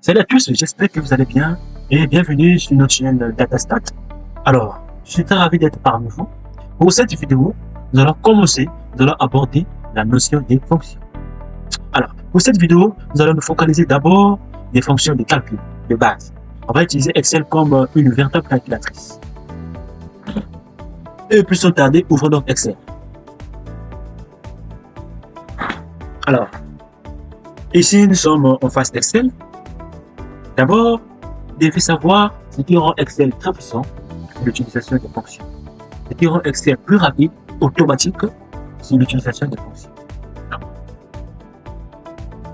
Salut à tous, j'espère que vous allez bien et bienvenue sur notre chaîne DataStat. Alors, je suis très ravi d'être parmi vous. Pour cette vidéo, nous allons aborder la notion des fonctions. Alors, pour cette vidéo, nous allons nous focaliser d'abord des fonctions de calcul de base. On va utiliser Excel comme une véritable calculatrice. Et plus sans tarder, ouvrons donc Excel. Alors, ici nous sommes en face d'Excel. D'abord, vous devez savoir ce qui rend Excel très puissant, l'utilisation des fonctions. Ce qui rend Excel plus rapide, automatique, c'est l'utilisation des fonctions.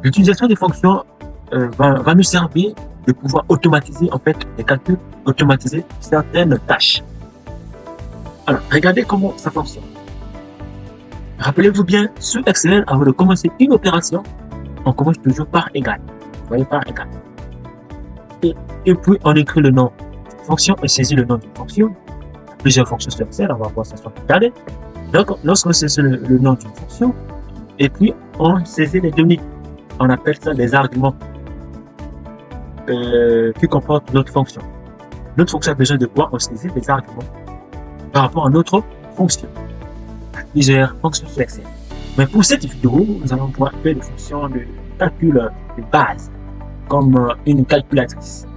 L'utilisation des fonctions va nous servir de pouvoir automatiser en fait les calculs, automatiser certaines tâches. Alors, regardez comment ça fonctionne. Rappelez-vous bien, sur Excel, avant de commencer une opération, on commence toujours par égal. Vous voyez, par égal. Et puis, on écrit le nom d'une fonction, on saisit le nom d'une fonction. Plusieurs fonctions sur Excel, on va voir ça sur regarder. Donc, lorsqu'on saisit le nom d'une fonction, et puis on saisit les données. On appelle ça des arguments qui comportent notre fonction. Notre fonction a besoin de quoi? On saisit des arguments par rapport à notre fonction. Plusieurs fonctions sur Excel. Mais pour cette vidéo, nous allons voir des fonctions de calcul de base, comme une calculatrice.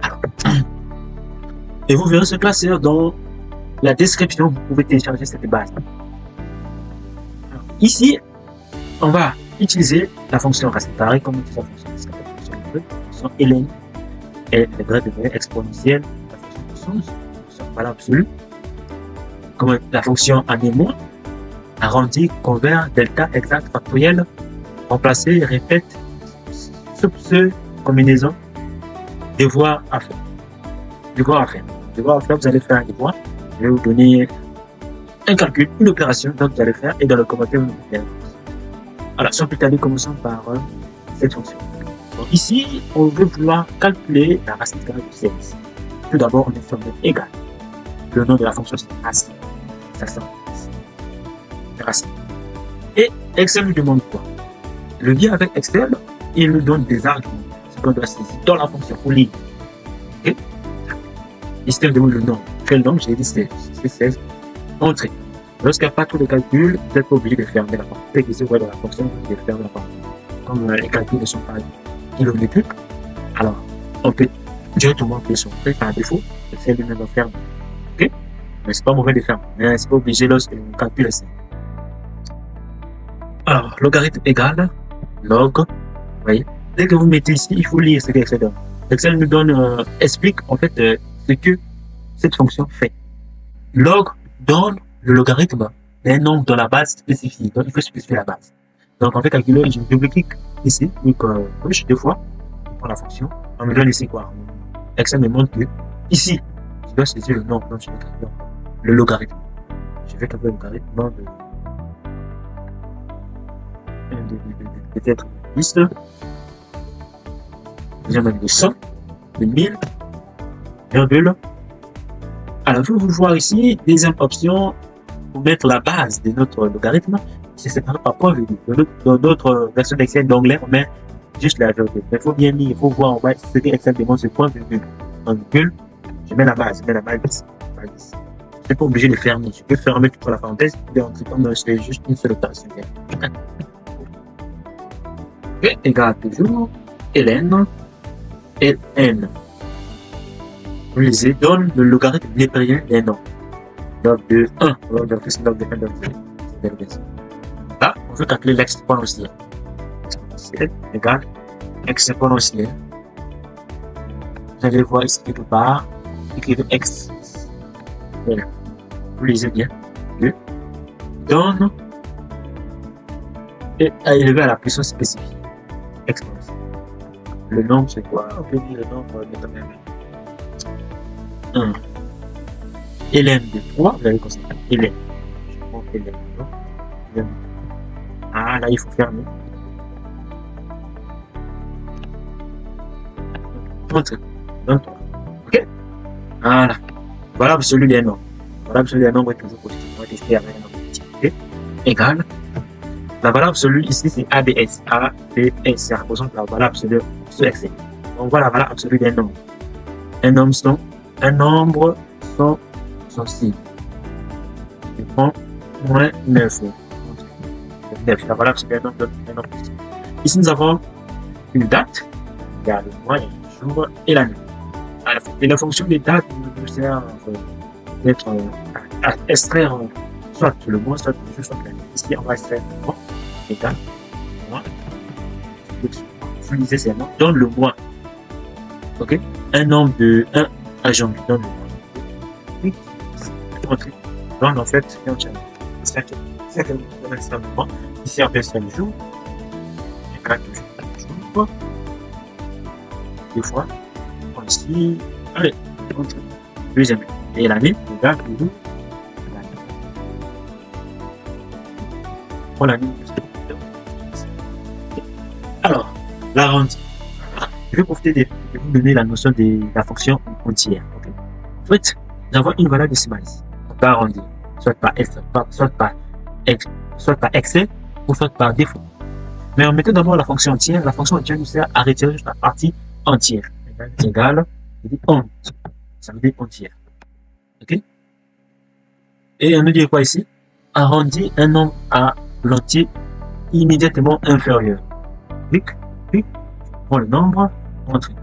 Alors, et vous verrez ce classeur dans la description, vous pouvez télécharger cette base. Alors, ici, on va utiliser la fonction racine carrée comme utilise la fonction Hélène et le degré de exponentielle, la fonction puissance, la fonction valeur absolue, comme la fonction anémon, arrondi, convert, delta, exact, factoriel, remplacer, répète, ce combinaison, devoir à faire. Devoir à faire. Devoir à faire, vous allez faire un devoir. Je vais vous donner un calcul, une opération, donc vous allez faire, et dans le commentaire, vous allez faire. Alors, sans plus tarder, commençons par cette fonction. Donc, ici, on veut vouloir calculer la racine carrée de 16. Tout d'abord, on est formé égal. Le nom de la fonction, c'est racine. Ça sent racine. Et Excel nous demande quoi? Le lien avec Excel, il nous donne des arguments. Ce qu'on doit saisir dans la fonction pour lire. Ok? Ici, il demande le nom. Quel nom? J'ai dit c'est 16. Entrée. Lorsqu'il n'y a pas tous les calculs, vous n'êtes pas obligé de fermer la porte. Dès que vous voyez dans la fonction, vous devez fermer la porte. Comme les calculs ne sont pas kilométriques, alors on peut directement appuyer sur Entrée par défaut. Excel lui-même va fermer. Ok? Mais c'est pas mauvais de fermer. Mais c'est pas obligé lorsque le calcul est simple. Alors, logarithme égal, log, vous voyez. Dès que vous mettez ici, il faut lire ce que Excel donne. Excel nous donne, explique en fait ce que cette fonction fait. Log donne le logarithme d'un nombre dans la base spécifiée. Donc, il faut spécifier la base. Donc, on fait calculer, je double-clique ici, donc push deux fois pour la fonction. On me donne ici quoi? Excel me montre que ici, je dois saisir le nom, donc je vais calculer le logarithme. Je vais calculer le logarithme de peut-être 10, deuxième de 100, de 1000, virgule. Alors, je vais vous voir ici, deuxième option, pour mettre la base de notre logarithme, c'est séparé par point virgule. Dans d'autres versions d'Excel d'anglais, on met juste la virgule. Mais il faut bien lire, il faut voir, on va ce que Excel demande, c'est point virgule. En virgule, je mets la base 10. Je ne suis pas obligé de fermer. Je peux fermer toute la parenthèse, et entrer comme c'est juste une seule opération. Et égale toujours Hélène et N. Vous lisez, donne le logarithme népérien des noms. Log de 1, log de 1, log de 1, log de 2. Là, on veut calculer l'exponentiel. Exponentiel égale exponentiel. Vous allez voir ici quelque part, écrivez X. Voilà. Vous lisez bien. Donne et à élever à la puissance spécifique. Exponentielle. Le nombre, c'est quoi? On peut dire le nombre de quand même 1. Hélène de 3, vous allez constater Hélène. Je prends Hélène. Non? Ah, là, il faut fermer. Entrée. 23. Ok? Voilà. Voilà absolu des nombres. Voilà absolu des nombres est toujours positif. On va tester avec un nombre positif. Ok? Égal. La valeur absolue ici, c'est ABS. ABS, ça représente la valeur absolue sur Excel. On voit la valeur absolue d'un nombre. Un nombre sans signe. Je prends moins 9. 9, la valeur absolue d'un nombre. Ici, nous avons une date, il y a le mois, il y a le jour et l'année. Et la fonction des dates nous sert d'être à extraire soit le mois, soit le jour, soit l'année. Ici, on va extraire le mois, les dates, le mois. Utiliser ces noms, donne le mois. Ok? Un nombre de 1 à janvier, donne le mois. 8, donne en fait, c'est un mois. Ici, on fait 5 jours. 4 jours. Deux fois. Ici, allez, deuxième. Et l'année, regarde, pour l'année. Alors, l'arrondi. Je vais profiter de vous donner la notion de la fonction entière. Okay? En fait, nous avons une valeur décimale ici. On peut arrondir, soit par excès ou soit par défaut. Mais en mettant d'abord la fonction entière nous sert à retirer juste la partie entière. Égale, je dis 11. Ça veut dire entière. Ok? Et on nous dit quoi ici? Arrondir un nombre à l'entier immédiatement inférieur. Clic, je prends le nombre, entrée.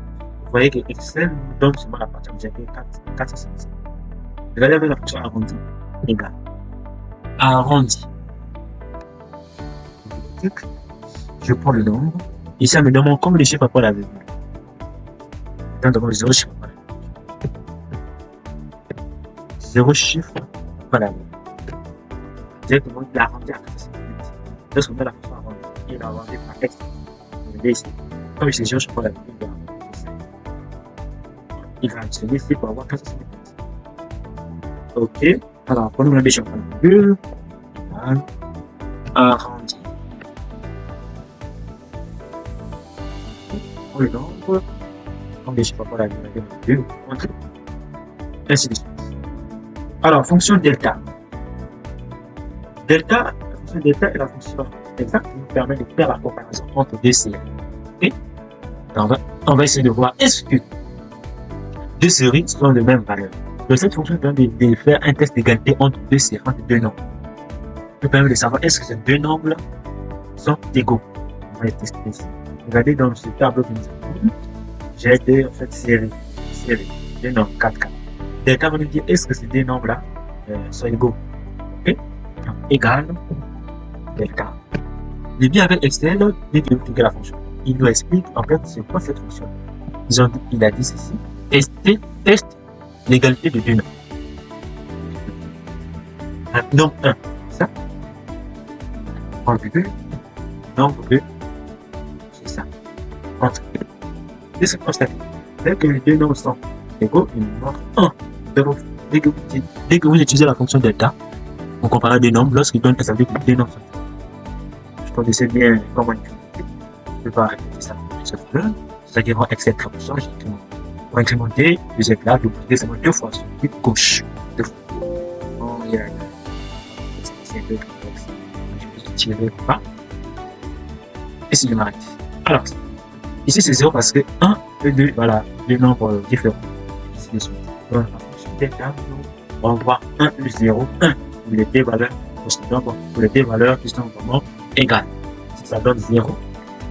Vous voyez que Excel nous donne seulement la partie entière, 456. Regardez avec la fonction arrondi, égale. Arrondi. Je prends le nombre. Ici, ça me demande comme les chiffres après la virgule. Maintenant, devant le 0 chiffre. 0 chiffre après la virgule. Directement, il a arrondi à 456. Lorsqu'on met la fonction arrondi, il a arrondi par texte. Ici. Comme c'est 0 chiffre après la virgule, il va utiliser ici pour avoir 456. Ok. Alors, prenons la décision par la virgule. Arrondi. Le nombre, comme des chiffres pour la virgule, ainsi de suite. Alors, fonction delta. La fonction delta est la fonction exacte qui nous permet de faire la comparaison entre deux séries. Et on va essayer de voir est-ce que deux séries sont de même valeur. Donc, cette fonction permet de faire un test d'égalité entre deux séries, entre deux nombres. Ça permet de savoir est-ce que ces deux nombres sont égaux. On va les tester ici. Regardez dans ce tableau que nous avons, j'ai deux en fait, séries, deux nombres 4, 4. Delta va nous dire est-ce que ces deux nombres-là sont égaux. Okay? Donc, égal delta. Le bien avec Excel, dès qu'il explique la fonction, il nous explique en fait c'est quoi cette fonction. Il a dit ceci test l'égalité de deux nombres. Nombre 1, ça. Nombre 2, nombre 2. Entre. Dès que constater, dès que les deux nombres sont égaux, il nous montre 1. Dès que vous utilisez la fonction delta, on compare deux nombres, lorsqu'il donne ça veut dire que les deux nombres sont égaux. Je connaissais bien comment écrire. Je ne peux pas répéter ça. C'est-à-dire en Excel traduction, pour incrémenter, vous êtes là, vous cliquez seulement deux fois sur le clic gauche. Deux fois. Oh, il y a c'est un peu complexe. Je vais tirer pas. Et c'est du m'arrête. Alors, ici, c'est 0 parce que 1 et 2, voilà, les nombres différents. Ici, les suite. Donc, la fonction delta, on voit 1 et 0, 1 pour les deux valeurs, pour les deux valeurs qui sont vraiment égales. Si ça donne 0,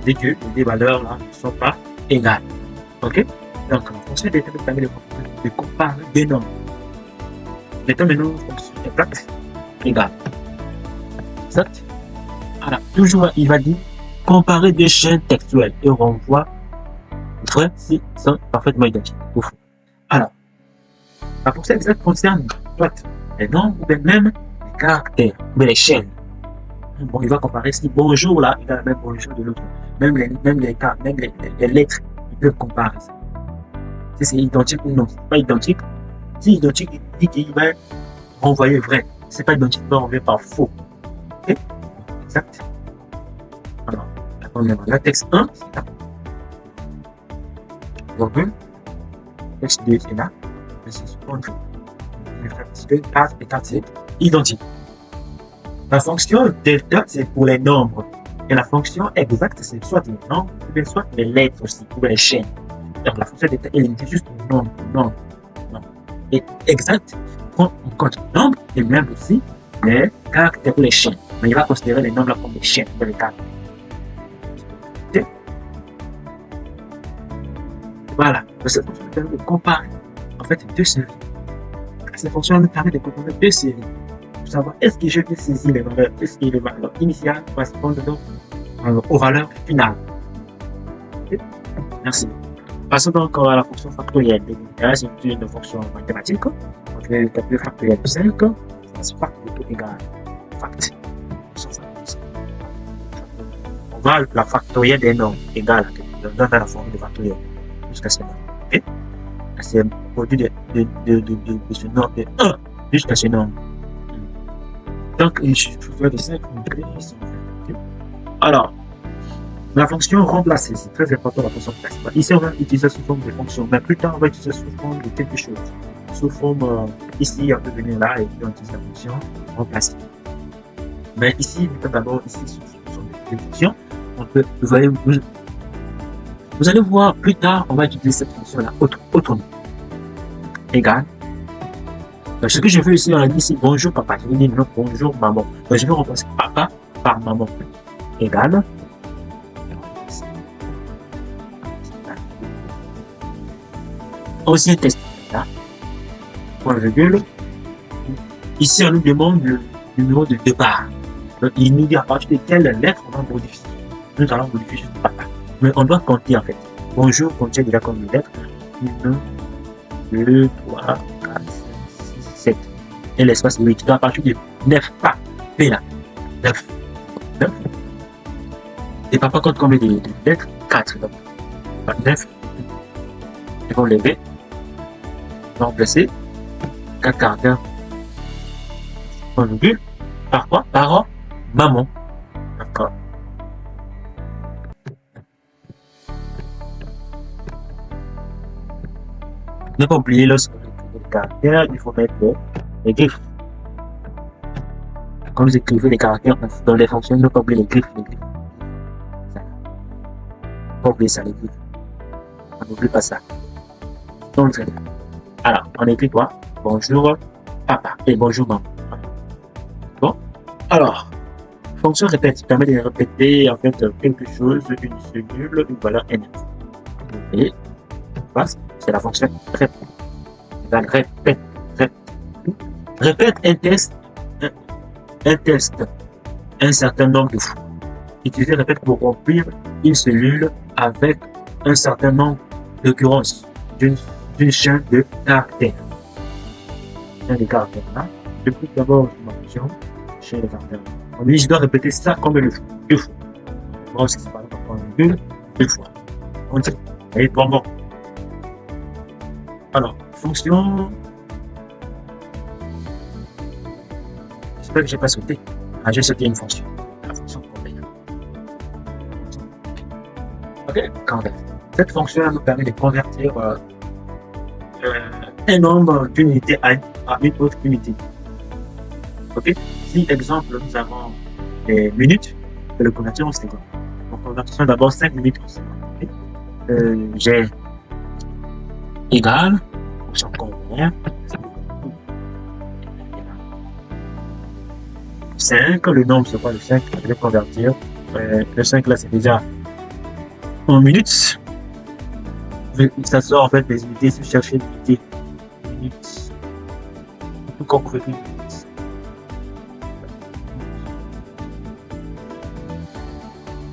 dès que les deux valeurs là ne sont pas égales. Ok? Donc, la fonction delta nous permet de comparer deux nombres. Mettons maintenant une fonction exacte égale. Exact? Alors, toujours, il va dire comparer deux chaînes textuelles et on voit vrai si sont parfaitement identiques. Alors, la fonction exacte concerne soit les nombres ou même les caractères, mais les chaînes. Bon, il va comparer si bonjour là, il a le même bonjour de l'autre. Même les lettres, ils peuvent comparer ça. Si c'est identique ou non, c'est pas identique. Si identique, il dit qu'il va renvoyer vrai. Si c'est pas identique, il va renvoyer par faux. Ok? Exact. Alors, la texte 1, c'est là. Donc, texte 2, c'est là. C'est 4 et 4, c'est identique. La fonction delta, c'est pour les nombres Et la fonction exacte, c'est soit les nombres, ou bien soit les lettres aussi, ou bien les chaînes. Donc la fonction est limitée juste au nombre, nombre. Et exact, quand on compte les nombres, et même aussi les caractères ou les chaînes. Mais il va considérer les nombres comme des chaînes, ou les caractères. Voilà. Cette fonction nous permet de comparer en fait deux séries. Cette fonction nous permet de comparer deux séries. Pour savoir est-ce que je peux saisir les valeurs, est-ce que les valeurs initiales correspondent donc aux valeurs finales. Okay. Merci. Passons donc à la fonction factorielle. C'est une fonction mathématique. On fait le calcul factoriel de 5. Ça fact égale fact. On va la factorielle des nombres égale dans la forme de factorielle jusqu'à ce nombre. Okay. C'est un produit de ce nombre de 1 jusqu'à ce nombre. Donc, je fais de 5 Alors, la fonction remplacée, c'est très important la fonction principale. Ici, on va utiliser sous forme de fonction, mais plus tard, on va utiliser sous forme de quelque chose. Sous forme, ici, on peut venir là et on utilise la fonction remplacée. Mais ici, d'abord, ici, sous forme de fonction, on peut, vous allez voir plus tard, on va utiliser cette fonction-là autrement. Égal. Donc, ce que je veux ici, on a dit ici, bonjour papa. Je vais dire non, bonjour maman. Donc, je vais remplacer papa par maman. Égal. Aussi un test. Là. Point virgule. Ici, on nous demande le numéro de départ. Donc, il nous dit à partir de quelle lettre on va modifier. Nous allons modifier juste papa. Mais on doit compter en fait. Bonjour contient déjà comme une lettre. 1, 2, 3, 4, 5, 6, 7. Et l'espace est 8. Donc à partir de 9 pas. P là. 9. 9. Et papa compte combien de lettres? 4. Donc 9. Ils vont lever. Ils vont remplacer 4 caractères. On virgule. Par quoi? Par maman. D'accord. Ne pas oublier lorsque vous écrivez les caractères, il faut mettre les griffes. Quand vous écrivez les caractères dans les fonctions, ne pas oublier les griffes. Ne pas oublier ça, les griffes. On n'oublie pas ça. Donc, alors, on écrit quoi? Bonjour papa et bonjour maman. Bon, alors, fonction répète permet de répéter en fait quelque chose, une cellule, une valeur n. Et c'est la fonction répète. Répète un test un certain nombre de fois. Utilisez répète pour remplir une cellule avec un certain nombre d'occurrences d'une chaîne de caractères. Chaîne de caractères là. Je clique d'abord sur ma fonction chaîne de caractères. On dit je dois répéter ça combien de fois? 2 fois. Bon, c'est pas grave, 2 fois. On dit, et bon. Alors, fonction. J'espère que je n'ai pas sauté. Ah, j'ai sauté une fonction. La fonction convaincre. Ok, convaincre. Cette fonction nous permet de convertir un nombre d'une unité à une autre unité. Ok, si exemple nous avons des minutes, de le convertir en secondes. Donc, convertissons d'abord 5 minutes en secondes. J'ai égal, fonction convaincre. 5, le nombre c'est quoi le 5? Je vais convertir. Le 5 là c'est déjà en minutes. Ça sort en fait des unités, si vous cherchez l'unité minutes. Tout comme vous faites une minute.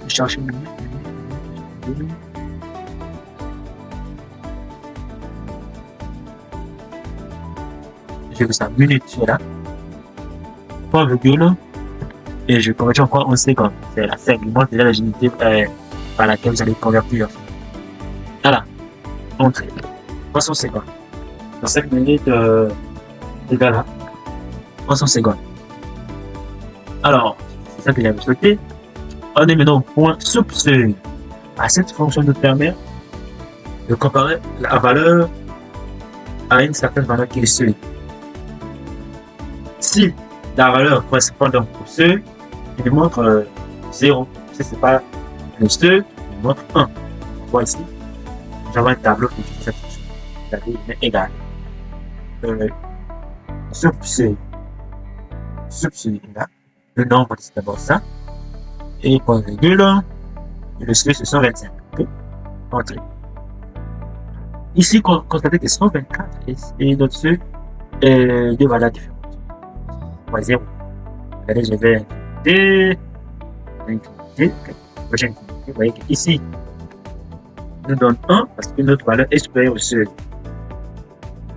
Vous cherchez une minute. J'ai vu ça, minute là. Point virgule. Et je convertis encore en secondes. C'est la 5. Il montre déjà la unité par laquelle vous allez convertir. Voilà. Entrée. 300 secondes. Dans 5 minutes, égal à 300 secondes. Alors, c'est ça que j'avais souhaité. On est maintenant au point soupçonneux. À cette fonction nous permet de comparer la valeur à une certaine valeur qui est seule. Si la valeur correspond donc au seuil, il montre 0. Si ce n'est pas le seul, on montre 1. On voit ici, nous avons un tableau qui utilise cette fonction. C'est-à-dire, il est égal. Là, le nombre, c'est d'abord ça. Et point virgule, et le seuil, ce sont 25. Okay? Entrée. Ici, constatez que 124 et notre seuil est deux valeurs différentes. Point 0. Regardez, je vais incrémenter. Vous voyez qu'ici, nous donne 1 parce que notre valeur est supérieure au seuil.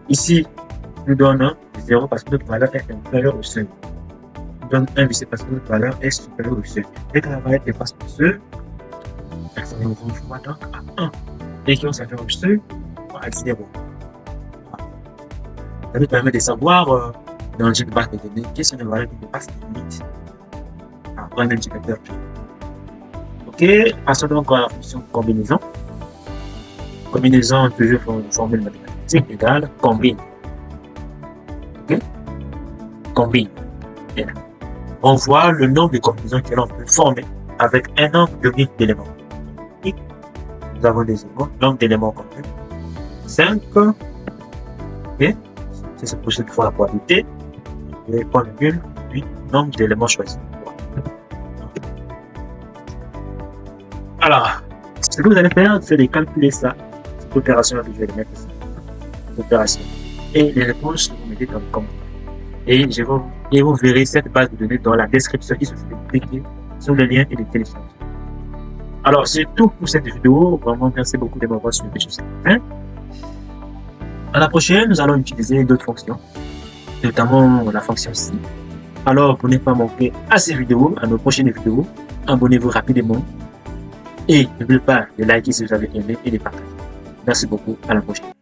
Ici, nous donne 1, 0 parce que notre valeur est inférieure au seuil. Nous donne 1 ici parce que notre valeur est supérieure au seuil. Dès que la valeur dépasse le seuil, ça nous renvoie donc à 1. Dès qu'on s'affère au seuil, on va à 0. Ça nous permet de savoir dans une base de données quelles sont les valeurs qui dépassent les limites à un indicateur. Ok, passons donc à la fonction combinaison. Combinaison, toujours une formule mathématique égale combine. Ok, combine. Et là, on voit le nombre de combinaisons que l'on peut former avec un nombre unique d'éléments. Nous avons des nombres d'éléments communs. 5. Ok, c'est cette prochaine fois la probabilité. Et point virgule, 8 nombre d'éléments choisis. Alors, ce que vous allez faire, c'est de calculer ça. Cette opération, je vais le mettre ici. Cette opération. Et les réponses, vous mettez dans le commentaire. Et vous verrez cette base de données dans la description. Il suffit de cliquer sur le lien et de télécharger. Alors, c'est tout pour cette vidéo. Vraiment, merci beaucoup de m'avoir suivi sur cette vidéo. À la prochaine, nous allons utiliser d'autres fonctions, notamment la fonction si. Alors, pour ne pas manquer à ces vidéos, à nos prochaines vidéos, abonnez-vous rapidement. Et n'oubliez pas de liker si vous avez aimé et de partager. Merci beaucoup. À la prochaine.